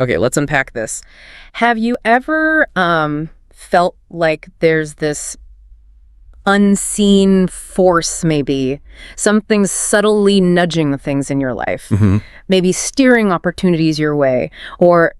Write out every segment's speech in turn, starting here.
Okay, let's unpack this. Have you ever felt like there's this unseen force, maybe something subtly nudging things in your life, maybe steering opportunities your way, or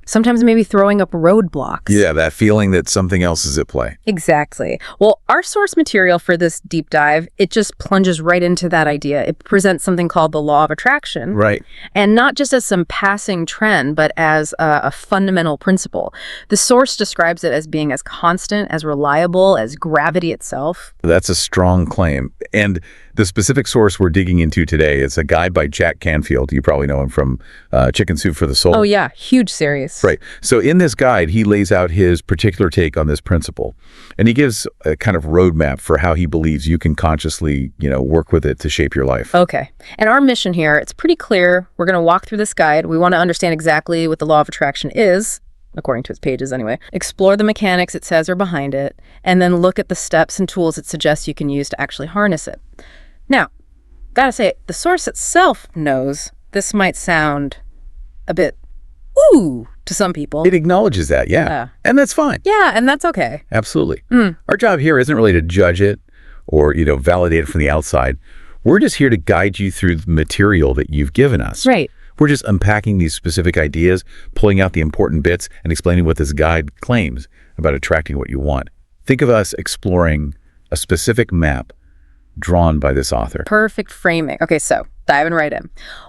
sometimes maybe throwing up roadblocks? Yeah, that feeling that something else is at play. Exactly. Well, our source material for this deep dive, it just plunges right into that idea. It presents something called the law of attraction. Right. And not just as some passing trend, but as a fundamental principle. The source describes it as being as constant, as reliable as gravity itself. That's a strong claim. And the specific source we're digging into today is a guide by Jack Canfield. You probably know him from Chicken Soup for the Soul. Oh, yeah. Huge series. Right. So in this guide, he lays out his particular take on this principle. And he gives a kind of roadmap for how he believes you can consciously, work with it to shape your life. Okay. And our mission here, it's pretty clear. We're going to walk through this guide. We want to understand exactly what the law of attraction is, according to its pages anyway, explore the mechanics it says are behind it, and then look at the steps and tools it suggests you can use to actually harness it. Now, gotta say, the source itself knows this might sound a bit ooh to some people. It acknowledges that, yeah. And that's fine. Yeah, and that's okay. Absolutely. Our job here isn't really to judge it or, validate it from the outside. We're just here to guide you through the material that you've given us. Right. We're just unpacking these specific ideas, pulling out the important bits, and explaining what this guide claims about attracting what you want. Think of us exploring a specific map drawn by this author. Perfect framing. Okay, so diving right in.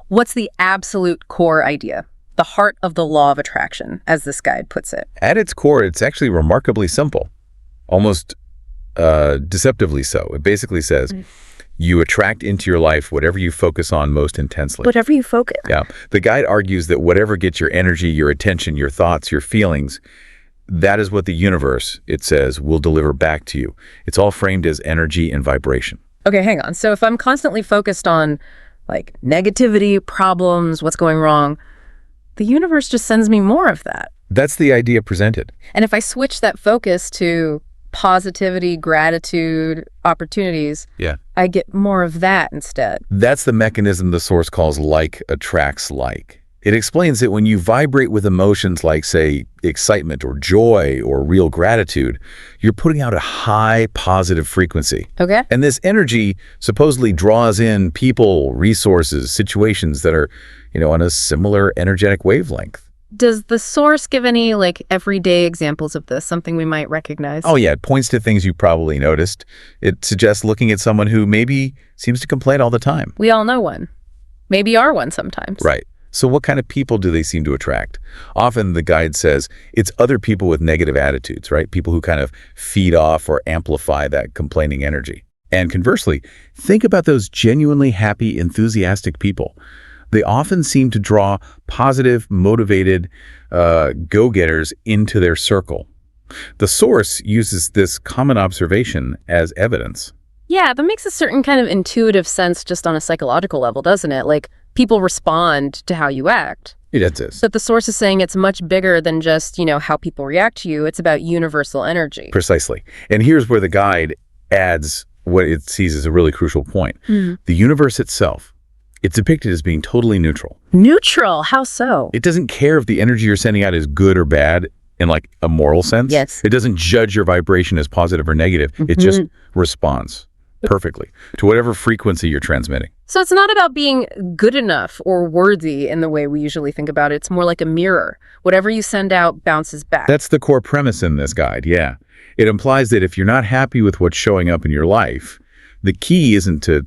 What's the absolute core idea? The heart of the law of attraction, as this guide puts it. At its core, it's actually remarkably simple, almost deceptively so. It basically says, you attract into your life whatever you focus on most intensely. Whatever you focus. Yeah. The guide argues that whatever gets your energy, your attention, your thoughts, your feelings, that is what the universe, it says, will deliver back to you. It's all framed as energy and vibration. Okay, hang on. So if I'm constantly focused on negativity, problems, what's going wrong, the universe just sends me more of that. That's the idea presented. And if I switch that focus to positivity, gratitude, opportunities, I get more of that instead. That's the mechanism the source calls like attracts like. It explains that when you vibrate with emotions like, say, excitement or joy or real gratitude, you're putting out a high positive frequency. Okay. And this energy supposedly draws in people, resources, situations that are, on a similar energetic wavelength. Does the source give any everyday examples of this, something we might recognize? Oh, yeah. It points to things you probably noticed. It suggests looking at someone who maybe seems to complain all the time. We all know one. Maybe are one sometimes. Right. So what kind of people do they seem to attract? Often the guide says it's other people with negative attitudes, right? People who kind of feed off or amplify that complaining energy. And conversely, think about those genuinely happy, enthusiastic people. They often seem to draw positive, motivated go-getters into their circle. The source uses this common observation as evidence. Yeah, that makes a certain kind of intuitive sense just on a psychological level, doesn't it? People respond to how you act. It is. But the source is saying it's much bigger than just, how people react to you. It's about universal energy. Precisely. And here's where the guide adds what it sees as a really crucial point. The universe itself, it's depicted as being totally neutral. Neutral? How so? It doesn't care if the energy you're sending out is good or bad in a moral sense. Yes. It doesn't judge your vibration as positive or negative. It just responds perfectly to whatever frequency you're transmitting. So it's not about being good enough or worthy in the way we usually think about it. It's more like a mirror. Whatever you send out bounces back. That's the core premise in this guide, yeah. It implies that if you're not happy with what's showing up in your life, the key isn't to,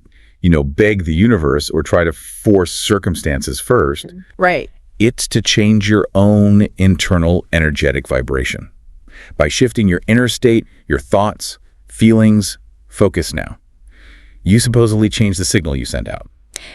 beg the universe or try to force circumstances first. Right. It's to change your own internal energetic vibration. By shifting your inner state, your thoughts, feelings, focus now. You supposedly change the signal you send out.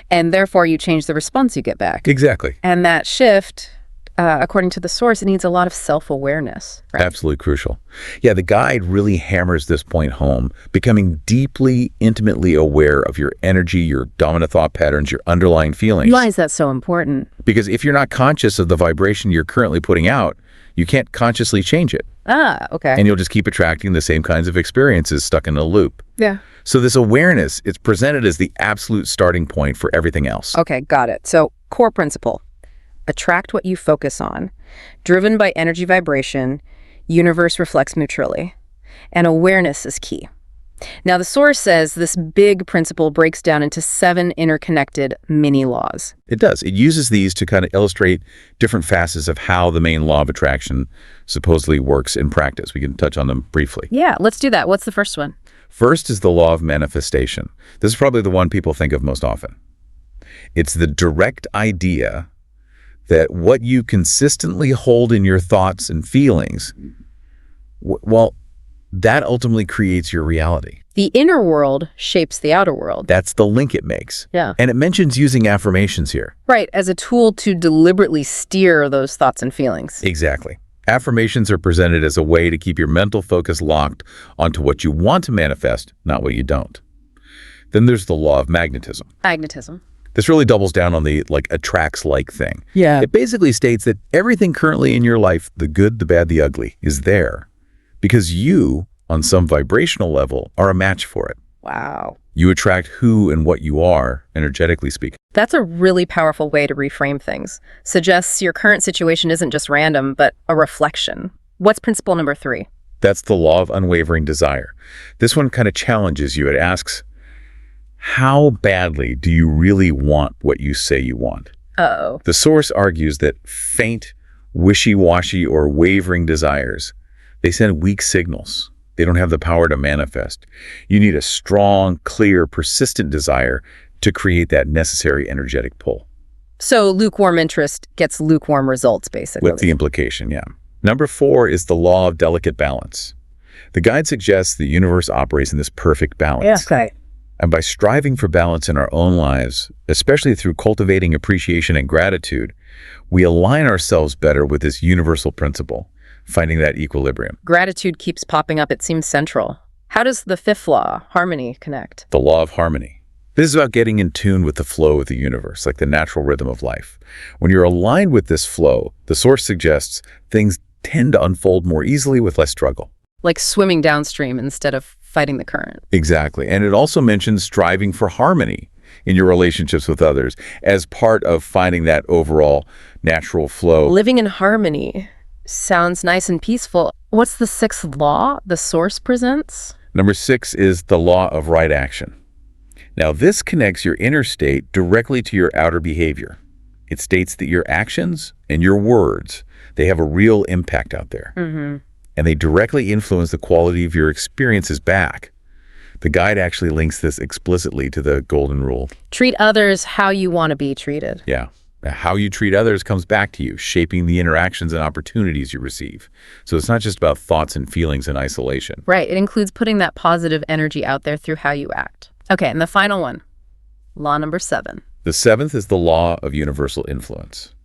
And therefore you change the response you get back. Exactly. And that shift, according to the source, it needs a lot of self-awareness. Right? Absolutely crucial. Yeah, the guide really hammers this point home, becoming deeply, intimately aware of your energy, your dominant thought patterns, your underlying feelings. Why is that so important? Because if you're not conscious of the vibration you're currently putting out, you can't consciously change it. Ah, okay. And you'll just keep attracting the same kinds of experiences stuck in a loop. Yeah. So this awareness, it's presented as the absolute starting point for everything else. Okay, got it. So core principle. Attract what you focus on. Driven by energy vibration, universe reflects neutrally. And awareness is key. Now, the source says this big principle breaks down into 7 interconnected mini laws. It does. It uses these to kind of illustrate different facets of how the main law of attraction supposedly works in practice. We can touch on them briefly. Yeah, let's do that. What's the first one? First is the law of manifestation. This is probably the one people think of most often. It's the direct idea that what you consistently hold in your thoughts and feelings, well, that ultimately creates your reality. The inner world shapes the outer world. That's the link it makes. Yeah. And it mentions using affirmations here. Right, as a tool to deliberately steer those thoughts and feelings. Exactly. Affirmations are presented as a way to keep your mental focus locked onto what you want to manifest, not what you don't. Then there's the law of magnetism. Magnetism. This really doubles down on the attracts like thing. Yeah. It basically states that everything currently in your life, the good, the bad, the ugly, is there because you, on some vibrational level, are a match for it. Wow. You attract who and what you are, energetically speaking. That's a really powerful way to reframe things. Suggests your current situation isn't just random, but a reflection. What's principle number 3? That's the law of unwavering desire. This one kind of challenges you. It asks, how badly do you really want what you say you want? Uh-oh. The source argues that faint, wishy-washy, or wavering desires, they send weak signals. They don't have the power to manifest. You need a strong, clear, persistent desire to create that necessary energetic pull. So lukewarm interest gets lukewarm results, basically. With the implication, yeah. Number 4 is the law of delicate balance. The guide suggests the universe operates in this perfect balance. Yeah, okay. And by striving for balance in our own lives, especially through cultivating appreciation and gratitude, we align ourselves better with this universal principle, finding that equilibrium. Gratitude keeps popping up. It seems central. How does the 5th law, harmony, connect? The law of harmony. This is about getting in tune with the flow of the universe, like the natural rhythm of life. When you're aligned with this flow, the source suggests things tend to unfold more easily with less struggle. Like swimming downstream instead of fighting the current. Exactly. And it also mentions striving for harmony in your relationships with others as part of finding that overall natural flow. Living in harmony sounds nice and peaceful. What's the 6th law the source presents? Number 6 is the law of right action. Now, this connects your inner state directly to your outer behavior. It states that your actions and your words, they have a real impact out there. Mm-hmm. And they directly influence the quality of your experiences back. The guide actually links this explicitly to the golden rule. Treat others how you want to be treated. Yeah. How you treat others comes back to you, shaping the interactions and opportunities you receive. So it's not just about thoughts and feelings in isolation. Right. It includes putting that positive energy out there through how you act. Okay, and the final one, law number 7. The 7th is the law of universal influence.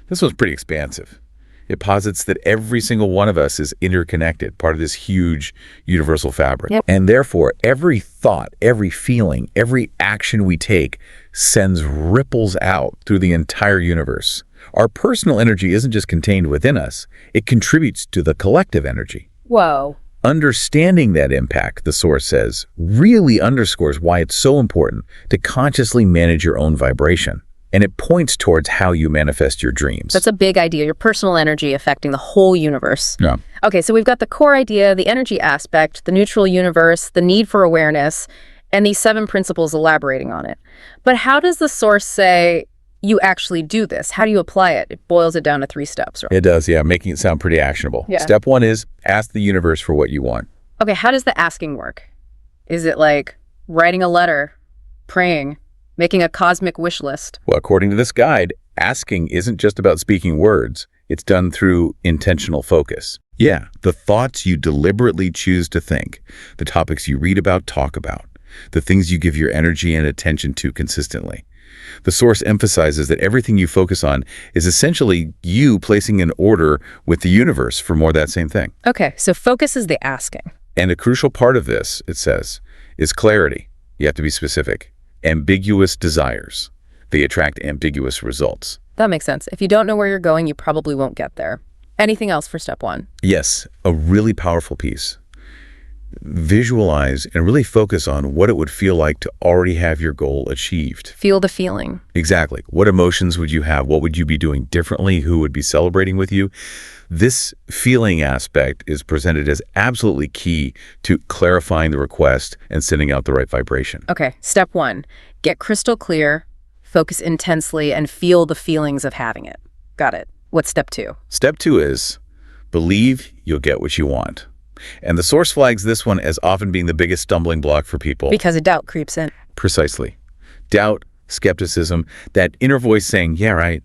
This one's pretty expansive. It posits that every single one of us is interconnected, part of this huge universal fabric. Yep. And therefore, every thought, every feeling, every action we take sends ripples out through the entire universe. Our personal energy isn't just contained within us, it contributes to the collective energy. Whoa. Understanding that impact, the source says, really underscores why it's so important to consciously manage your own vibration. And it points towards how you manifest your dreams. That's a big idea, your personal energy affecting the whole universe. Yeah. Okay, so we've got the core idea, the energy aspect, the neutral universe, the need for awareness, and these 7 principles elaborating on it. But how does the source say you actually do this? How do you apply it? It boils it down to 3 steps, right? It does, yeah, making it sound pretty actionable. Yeah. Step 1 is ask the universe for what you want. Okay, how does the asking work? Is it like writing a letter, praying, making a cosmic wish list? Well, according to this guide, asking isn't just about speaking words. It's done through intentional focus. Yeah, the thoughts you deliberately choose to think, the topics you read about, talk about, the things you give your energy and attention to consistently. The source emphasizes that everything you focus on is essentially you placing an order with the universe for more of that same thing. Okay, so focus is the asking. And a crucial part of this, it says, is clarity. You have to be specific. Ambiguous desires. They attract ambiguous results. That makes sense. If you don't know where you're going, you probably won't get there. Anything else for step 1? Yes, a really powerful piece. Visualize and really focus on what it would feel like to already have your goal achieved. Feel the feeling. Exactly. What emotions would you have? What would you be doing differently? Who would be celebrating with you? This feeling aspect is presented as absolutely key to clarifying the request and sending out the right vibration. Okay, step 1, get crystal clear, focus intensely, and feel the feelings of having it. Got it. What's step 2? Step 2 is believe you'll get what you want. And the source flags this one as often being the biggest stumbling block for people. Because a doubt creeps in. Precisely. Doubt, skepticism, that inner voice saying, yeah, right.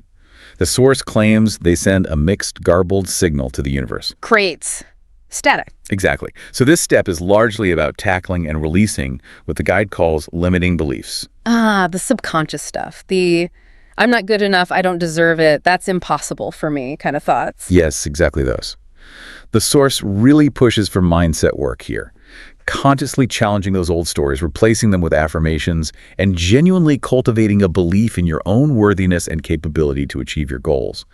The source claims they send a mixed, garbled signal to the universe. Creates static. Exactly. So this step is largely about tackling and releasing what the guide calls limiting beliefs. The subconscious stuff. The I'm not good enough, I don't deserve it, that's impossible for me kind of thoughts. Yes, exactly those. The source really pushes for mindset work here, consciously challenging those old stories, replacing them with affirmations, and genuinely cultivating a belief in your own worthiness and capability to achieve your goals.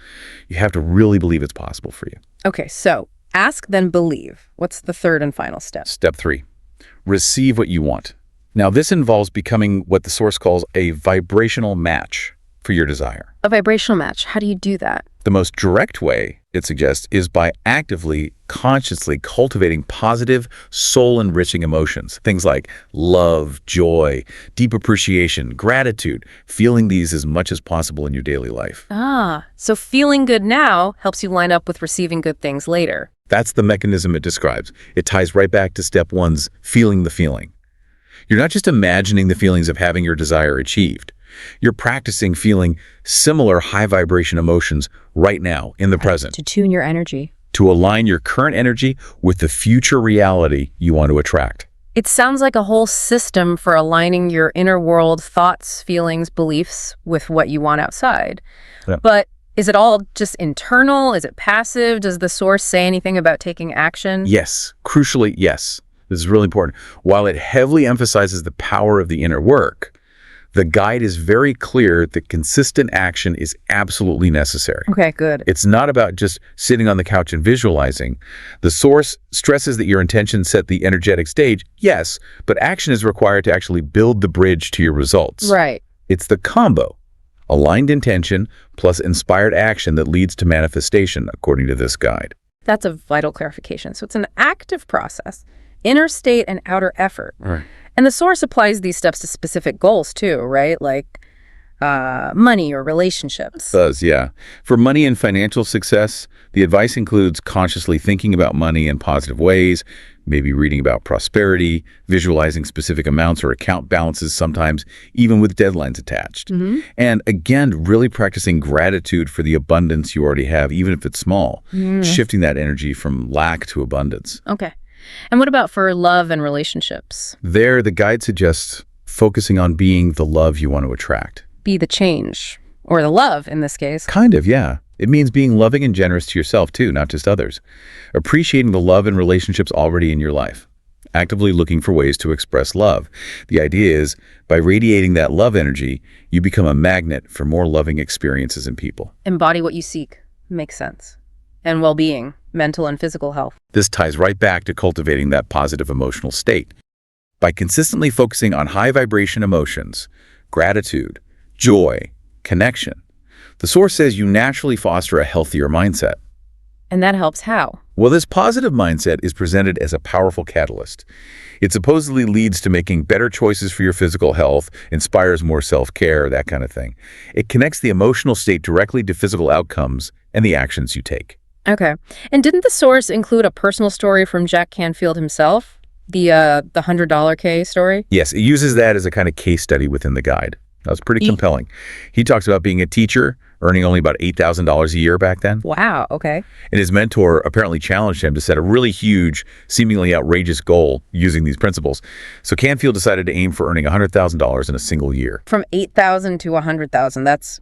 You have to really believe it's possible for you. Okay, so ask, then believe. What's the third and final step? Step 3, receive what you want. Now, this involves becoming what the source calls a vibrational match for your desire. A vibrational match. How do you do that? The most direct way, it suggests, is by actively, consciously cultivating positive, soul-enriching emotions. Things like love, joy, deep appreciation, gratitude, feeling these as much as possible in your daily life. So feeling good now helps you line up with receiving good things later. That's the mechanism it describes. It ties right back to step 1's feeling the feeling. You're not just imagining the feelings of having your desire achieved. You're practicing feeling similar high vibration emotions right now in the present. To tune your energy. To align your current energy with the future reality you want to attract. It sounds like a whole system for aligning your inner world thoughts, feelings, beliefs with what you want outside. Yeah. But is it all just internal? Is it passive? Does the source say anything about taking action? Yes. Crucially, yes. This is really important. While it heavily emphasizes the power of the inner work, the guide is very clear that consistent action is absolutely necessary. Okay, good. It's not about just sitting on the couch and visualizing. The source stresses that your intentions set the energetic stage, yes, but action is required to actually build the bridge to your results. Right. It's the combo, aligned intention plus inspired action that leads to manifestation, according to this guide. That's a vital clarification. So it's an active process, inner state and outer effort. Right. And the source applies these steps to specific goals too, right? Like money or relationships. It does, yeah. For money and financial success, the advice includes consciously thinking about money in positive ways, maybe reading about prosperity, visualizing specific amounts or account balances, sometimes even with deadlines attached. And again, really practicing gratitude for the abundance you already have, even if it's small, shifting that energy from lack to abundance. Okay. And what about for love and relationships? There, the guide suggests focusing on being the love you want to attract. Be the change, or the love in this case. Kind of, yeah. It means being loving and generous to yourself too, not just others. Appreciating the love and relationships already in your life. Actively looking for ways to express love. The idea is, by radiating that love energy, you become a magnet for more loving experiences in people. Embody what you seek. Makes sense. And well-being, mental and physical health. This ties right back to cultivating that positive emotional state. By consistently focusing on high vibration emotions, gratitude, joy, connection, the source says you naturally foster a healthier mindset. And that helps how? Well, this positive mindset is presented as a powerful catalyst. It supposedly leads to making better choices for your physical health, inspires more self-care, that kind of thing. It connects the emotional state directly to physical outcomes and the actions you take. Okay. And didn't the source include a personal story from Jack Canfield himself? The $100K story? Yes, it uses that as a kind of case study within the guide. That was pretty compelling. He talks about being a teacher, earning only about $8,000 a year back then. Wow, okay. And his mentor apparently challenged him to set a really huge, seemingly outrageous goal using these principles. So Canfield decided to aim for earning $100,000 in a single year. From $8,000 to $100,000,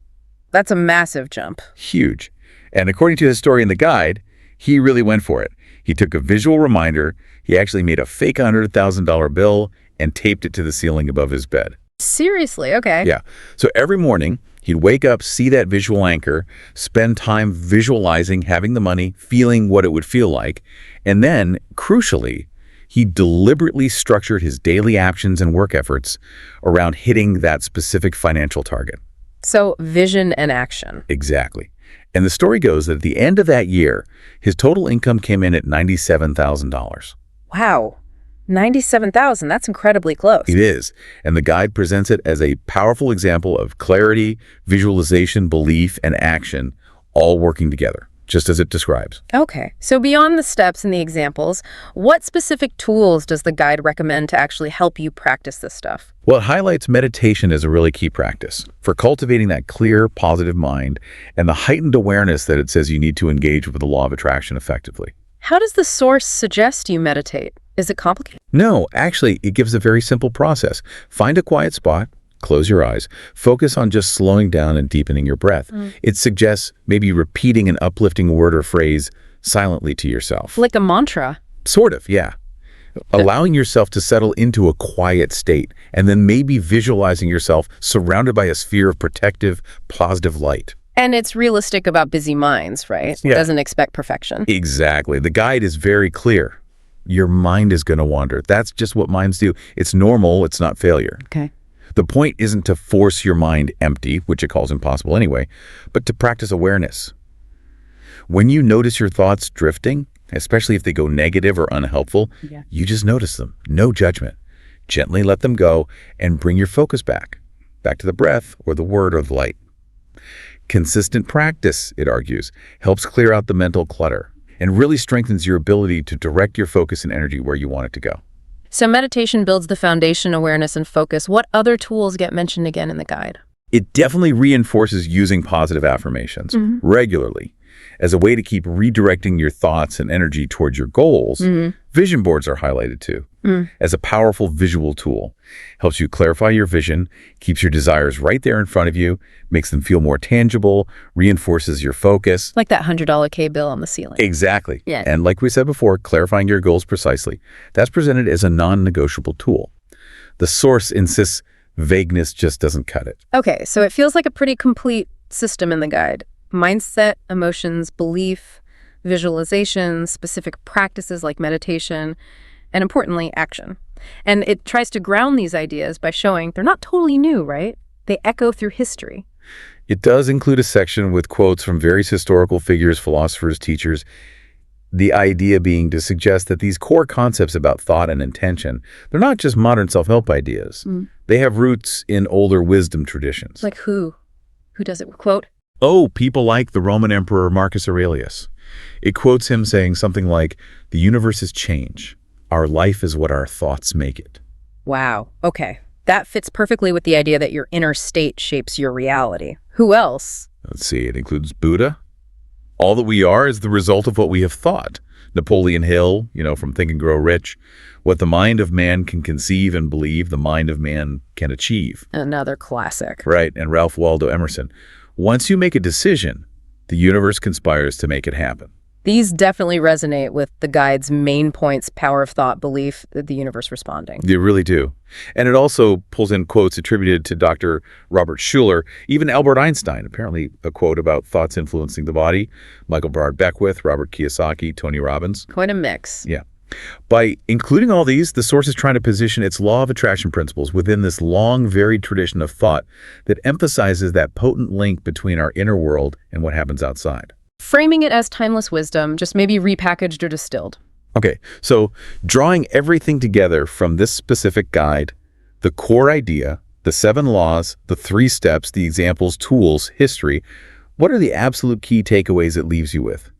that's a massive jump. Huge. And according to his story in the guide, he really went for it. He took a visual reminder, he actually made a fake $100,000 bill and taped it to the ceiling above his bed. Seriously, okay. Yeah. So every morning, he'd wake up, see that visual anchor, spend time visualizing having the money, feeling what it would feel like, and then, crucially, He deliberately structured his daily actions and work efforts around hitting that specific financial target. So vision and action. Exactly. And the story goes that at the end of that year, his total income came in at $97,000. Wow. 97,000, that's incredibly close. It is. And the guide presents it as a powerful example of clarity, visualization, belief, and action all working together, just as it describes. Okay, so beyond the steps and the examples, what specific tools does the guide recommend to actually help you practice this stuff? Well, it highlights meditation as a really key practice for cultivating that clear, positive mind and the heightened awareness that it says you need to engage with the law of attraction effectively. How does the source suggest you meditate? Is it complicated? No, actually, it gives a very simple process. Find a quiet spot, close your eyes, focus on just slowing down and deepening your breath. It suggests maybe repeating an uplifting word or phrase silently to yourself. Like a mantra? Sort of, yeah. Allowing yourself to settle into a quiet state, and then maybe visualizing yourself surrounded by a sphere of protective, positive light. And it's realistic about busy minds, right? Yeah. It doesn't expect perfection. Exactly. The guide is very clear. Your mind is going to wander. That's just what minds do. It's normal. It's not failure. Okay. The point isn't to force your mind empty, which it calls impossible anyway, but to practice awareness. When you notice your thoughts drifting, especially if they go negative or unhelpful, you just notice them. No judgment. Gently let them go and bring your focus back to the breath or the word or the light. Consistent practice, it argues, helps clear out the mental clutter and really strengthens your ability to direct your focus and energy where you want it to go. So meditation builds the foundation, awareness, and focus. What other tools get mentioned again in the guide? It definitely reinforces using positive affirmations regularly as a way to keep redirecting your thoughts and energy towards your goals. Vision boards are highlighted too as a powerful visual tool. Helps you clarify your vision, keeps your desires right there in front of you, makes them feel more tangible, reinforces your focus. Like that $100 K bill on the ceiling. Exactly. Yeah. And like we said before, clarifying your goals precisely. That's presented as a non-negotiable tool. The source insists vagueness just doesn't cut it. Okay, so it feels like a pretty complete system in the guide. Mindset, emotions, belief, visualization, specific practices like meditation, and importantly, action. And it tries to ground these ideas by showing they're not totally new, right? They echo through history. It does include a section with quotes from various historical figures, philosophers, teachers, the idea being to suggest that these core concepts about thought and intention, they're not just modern self-help ideas. They have roots in older wisdom traditions. Like who? Who does it quote? Oh, people like the Roman Emperor Marcus Aurelius. It quotes him saying something like, "The universe is change. Our life is what our thoughts make it." Wow, okay. That fits perfectly with the idea that your inner state shapes your reality. Who else? Let's see, it includes Buddha. All that we are is the result of what we have thought. Napoleon Hill, from Think and Grow Rich. What the mind of man can conceive and believe, the mind of man can achieve. Another classic. Right, and Ralph Waldo Emerson. Once you make a decision, the universe conspires to make it happen. These definitely resonate with the guide's main points: power of thought, belief, the universe responding. They really do. And it also pulls in quotes attributed to Dr. Robert Schuller, even Albert Einstein, apparently a quote about thoughts influencing the body, Michael Bernard Beckwith, Robert Kiyosaki, Tony Robbins. Quite a mix. Yeah. By including all these, the source is trying to position its law of attraction principles within this long, varied tradition of thought that emphasizes that potent link between our inner world and what happens outside. Framing it as timeless wisdom, just maybe repackaged or distilled. Okay, so drawing everything together from this specific guide, the core idea, the 7 laws, the 3 steps, the examples, tools, history, what are the absolute key takeaways it leaves you with?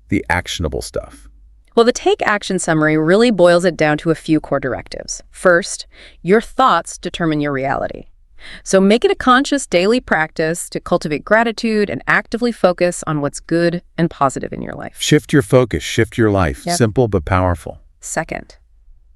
The actionable stuff. Well, the take action summary really boils it down to a few core directives. First, your thoughts determine your reality. So make it a conscious daily practice to cultivate gratitude and actively focus on what's good and positive in your life. Shift your focus, shift your life. Yep. Simple but powerful. Second,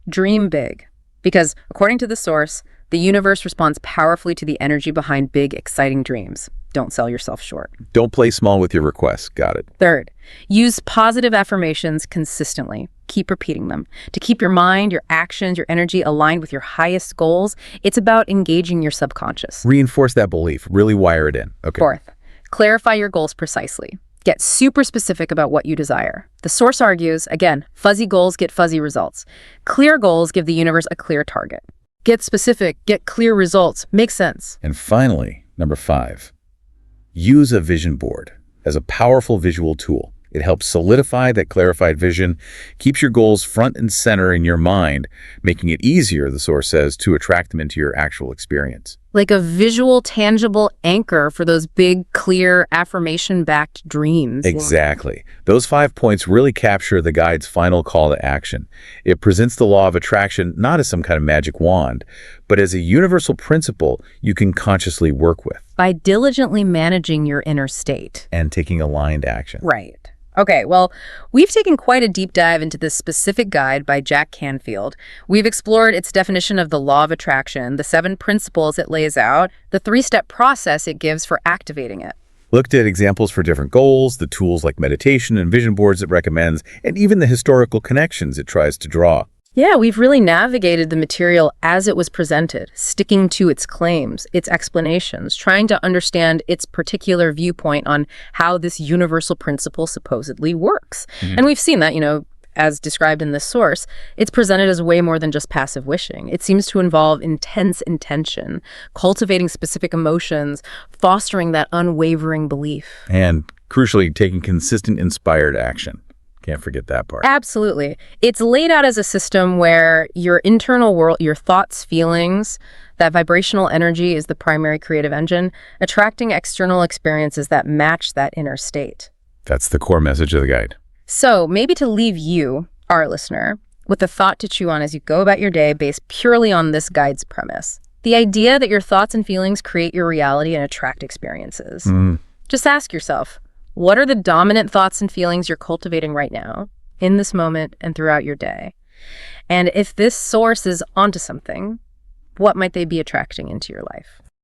dream big. Because according to the source, the universe responds powerfully to the energy behind big, exciting dreams. Don't sell yourself short. Don't play small with your requests. Got it. Third, use positive affirmations consistently. Keep repeating them. To keep your mind, your actions, your energy aligned with your highest goals, it's about engaging your subconscious. Reinforce that belief. Really wire it in. Okay. Fourth, clarify your goals precisely. Get super specific about what you desire. The source argues, again, fuzzy goals get fuzzy results. Clear goals give the universe a clear target. Get specific, get clear results. Makes sense. And finally, number 5, use a vision board as a powerful visual tool. It helps solidify that clarified vision, keeps your goals front and center in your mind, making it easier, the source says, to attract them into your actual experience. Like a visual, tangible anchor for those big, clear, affirmation-backed dreams. Exactly. Those 5 points really capture the guide's final call to action. It presents the law of attraction not as some kind of magic wand, but as a universal principle you can consciously work with. By diligently managing your inner state. And taking aligned action. Right. Okay, well, we've taken quite a deep dive into this specific guide by Jack Canfield. We've explored its definition of the law of attraction, the 7 principles it lays out, the 3-step process it gives for activating it. Looked at examples for different goals, the tools like meditation and vision boards it recommends, and even the historical connections it tries to draw. Yeah, we've really navigated the material as it was presented, sticking to its claims, its explanations, trying to understand its particular viewpoint on how this universal principle supposedly works. And we've seen that, as described in this source, it's presented as way more than just passive wishing. It seems to involve intense intention, cultivating specific emotions, fostering that unwavering belief. And crucially, taking consistent, inspired action. Can't forget that part. Absolutely. It's laid out as a system where your internal world, your thoughts, feelings, that vibrational energy is the primary creative engine, attracting external experiences that match that inner state. That's the core message of the guide. So maybe to leave you, our listener, with a thought to chew on as you go about your day based purely on this guide's premise. The idea that your thoughts and feelings create your reality and attract experiences. Just ask yourself, what are the dominant thoughts and feelings you're cultivating right now, in this moment and throughout your day? And if this source is onto something, what might they be attracting into your life?